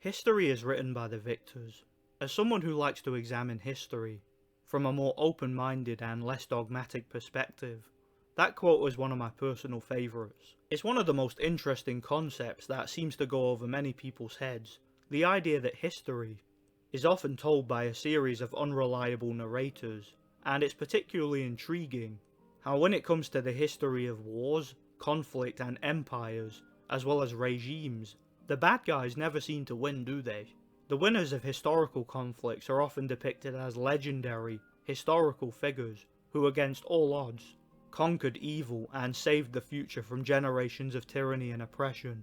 History is written by the victors. As someone who likes to examine history from a more open-minded and less dogmatic perspective, that quote is one of my personal favourites. It's one of the most interesting concepts that seems to go over many people's heads, the idea that history is often told by a series of unreliable narrators, and it's particularly intriguing how when it comes to the history of wars, conflict and empires, as well as regimes, the bad guys never seem to win, do they? The winners of historical conflicts are often depicted as legendary, historical figures who, against all odds, conquered evil and saved the future from generations of tyranny and oppression,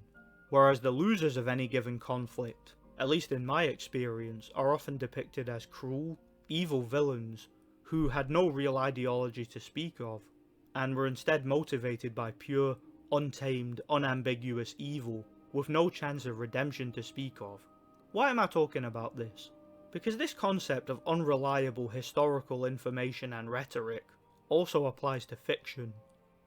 whereas the losers of any given conflict, at least in my experience, are often depicted as cruel, evil villains who had no real ideology to speak of, and were instead motivated by pure, untamed, unambiguous evil, with no chance of redemption to speak of. Why am I talking about this? Because this concept of unreliable historical information and rhetoric also applies to fiction,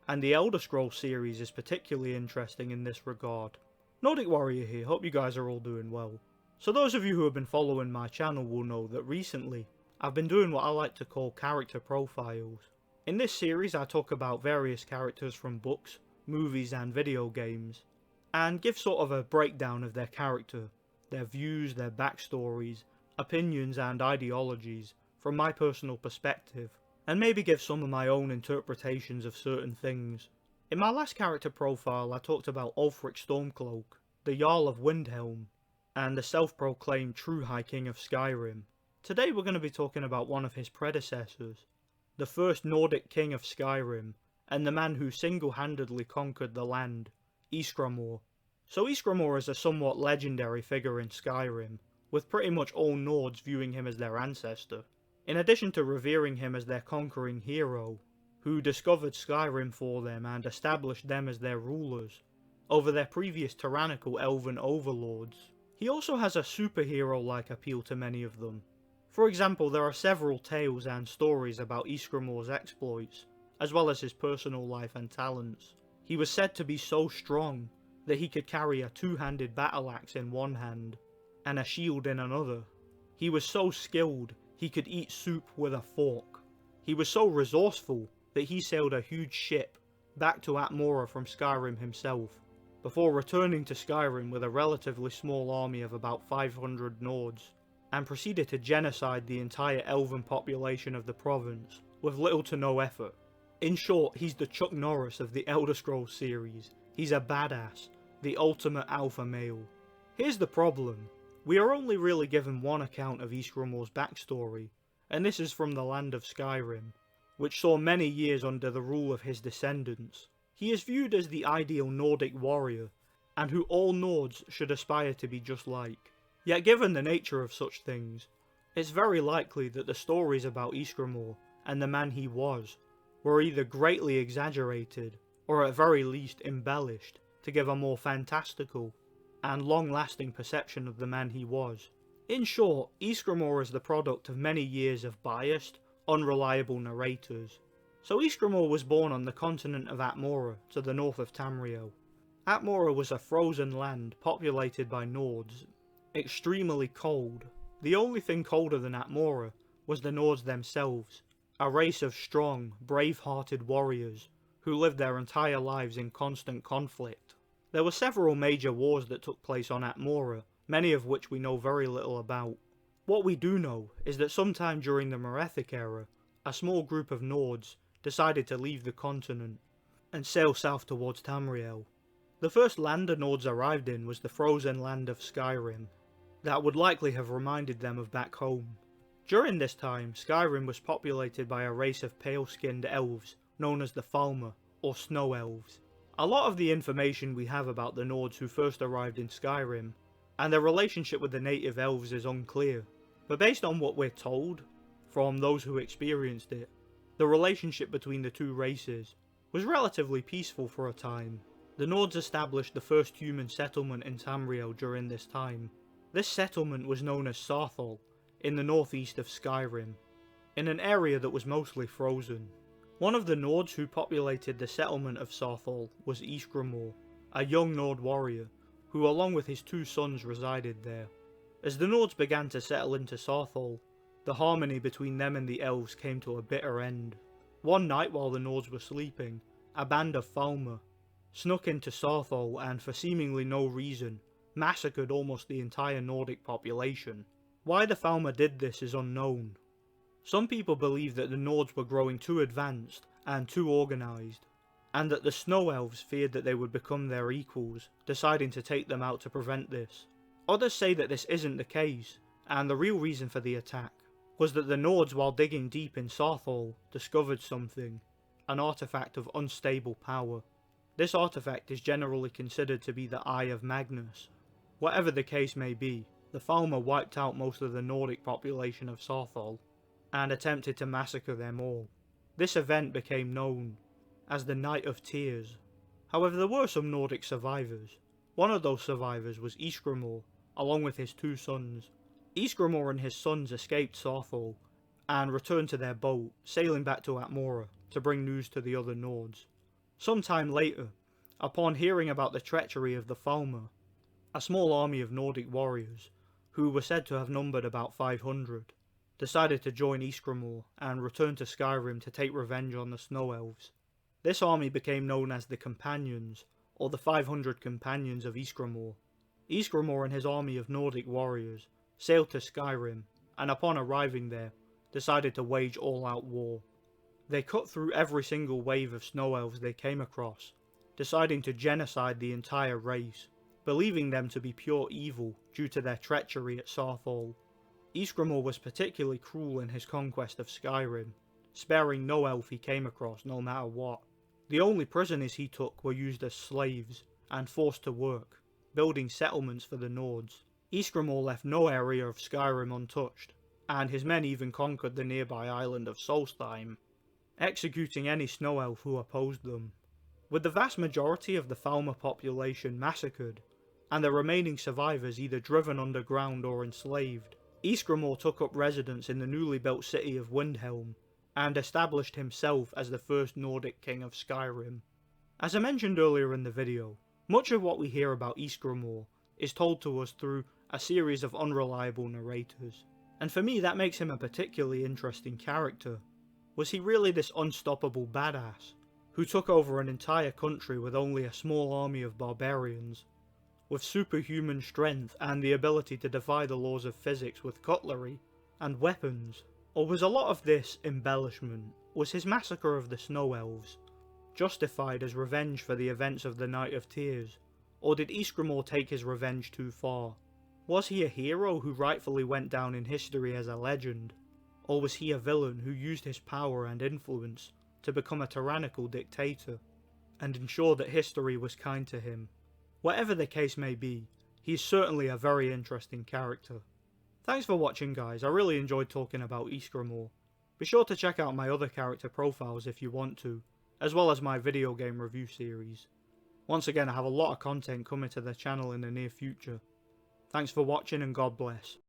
and the Elder Scrolls series is particularly interesting in this regard. Nordic Warrior here, hope you guys are all doing well. So those of you who have been following my channel will know that recently I've been doing what I like to call character profiles. In this series I talk about various characters from books, movies and video games, and give sort of a breakdown of their character, their views, their backstories, opinions and ideologies from my personal perspective, and maybe give some of my own interpretations of certain things. In my last character profile I talked about Ulfric Stormcloak, the Jarl of Windhelm, and the self-proclaimed true High King of Skyrim. Today we're going to be talking about one of his predecessors, the first Nordic king of Skyrim, and the man who single-handedly conquered the land, Ysgramor. So Ysgramor is a somewhat legendary figure in Skyrim, with pretty much all Nords viewing him as their ancestor, in addition to revering him as their conquering hero, who discovered Skyrim for them and established them as their rulers, over their previous tyrannical elven overlords. He also has a superhero-like appeal to many of them. For example, there are several tales and stories about Ysgramor's exploits, as well as his personal life and talents. He was said to be so strong that he could carry a two-handed battle axe in one hand, and a shield in another. He was so skilled he could eat soup with a fork. He was so resourceful that he sailed a huge ship back to Atmora from Skyrim himself, before returning to Skyrim with a relatively small army of about 500 Nords, and proceeded to genocide the entire elven population of the province with little to no effort. In short, he's the Chuck Norris of the Elder Scrolls series. He's a badass, the ultimate alpha male. Here's the problem. We are only really given one account of Ysgramor's backstory, and this is from the land of Skyrim, which saw many years under the rule of his descendants. He is viewed as the ideal Nordic warrior, and who all Nords should aspire to be just like. Yet given the nature of such things, it's very likely that the stories about Ysgramor and the man he was were either greatly exaggerated, or at very least embellished, to give a more fantastical and long-lasting perception of the man he was. In short, Ysgramor is the product of many years of biased, unreliable narrators. So Ysgramor was born on the continent of Atmora, to the north of Tamriel. Atmora was a frozen land populated by Nords, extremely cold. The only thing colder than Atmora was the Nords themselves, a race of strong, brave-hearted warriors who lived their entire lives in constant conflict. There were several major wars that took place on Atmora, many of which we know very little about. What we do know is that sometime during the Merethic era, a small group of Nords decided to leave the continent and sail south towards Tamriel. The first land the Nords arrived in was the frozen land of Skyrim. That would likely have reminded them of back home. During this time, Skyrim was populated by a race of pale-skinned elves known as the Falmer, or Snow Elves. A lot of the information we have about the Nords who first arrived in Skyrim, and their relationship with the native elves is unclear, but based on what we're told, from those who experienced it, the relationship between the two races was relatively peaceful for a time. The Nords established the first human settlement in Tamriel during this time. This settlement was known as Sarthal, in the northeast of Skyrim, in an area that was mostly frozen. One of the Nords who populated the settlement of Sarthal was Ysgramor, a young Nord warrior, who along with his two sons resided there. As the Nords began to settle into Sarthol, the harmony between them and the elves came to a bitter end. One night while the Nords were sleeping, a band of Falmer snuck into Sarthol and, for seemingly no reason, massacred almost the entire Nordic population. Why the Falmer did this is unknown. Some people believe that the Nords were growing too advanced and too organised, and that the Snow Elves feared that they would become their equals, deciding to take them out to prevent this. Others say that this isn't the case, and the real reason for the attack was that the Nords, while digging deep in Sarthol, discovered something, an artifact of unstable power. This artifact is generally considered to be the Eye of Magnus. Whatever the case may be, the Falmer wiped out most of the Nordic population of Sarthol, and attempted to massacre them all. This event became known as the Night of Tears. However, there were some Nordic survivors. One of those survivors was Ysgramor, along with his 2 sons. Ysgramor and his sons escaped Sarthol, and returned to their boat, sailing back to Atmora to bring news to the other Nords. Sometime later, upon hearing about the treachery of the Falmer, a small army of Nordic warriors, who were said to have numbered about 500, decided to join Ysgramor and return to Skyrim to take revenge on the Snow Elves. This army became known as the Companions, or the 500 Companions of Iskramor. Ysgramor and his army of Nordic warriors sailed to Skyrim, and upon arriving there, decided to wage all-out war. They cut through every single wave of Snow Elves they came across, deciding to genocide the entire race, believing them to be pure evil due to their treachery at Sarthol. Ysgramor was particularly cruel in his conquest of Skyrim, sparing no elf he came across no matter what. The only prisoners he took were used as slaves and forced to work, building settlements for the Nords. Ysgramor left no area of Skyrim untouched, and his men even conquered the nearby island of Solstheim, executing any snow elf who opposed them. With the vast majority of the Falmer population massacred, and the remaining survivors either driven underground or enslaved, Ysgramor took up residence in the newly built city of Windhelm, and established himself as the first Nordic king of Skyrim. As I mentioned earlier in the video, much of what we hear about Ysgramor is told to us through a series of unreliable narrators, and for me that makes him a particularly interesting character. Was he really this unstoppable badass, who took over an entire country with only a small army of barbarians, with superhuman strength and the ability to defy the laws of physics with cutlery and weapons? Or was a lot of this embellishment? Was his massacre of the Snow Elves justified as revenge for the events of the Night of Tears? Or did Ysgramor take his revenge too far? Was he a hero who rightfully went down in history as a legend? Or was he a villain who used his power and influence to become a tyrannical dictator, and ensure that history was kind to him? Whatever the case may be, he's certainly a very interesting character. Thanks for watching guys, I really enjoyed talking about Ysgramor. Be sure to check out my other character profiles if you want to, as well as my video game review series. Once again, I have a lot of content coming to the channel in the near future. Thanks for watching and God bless.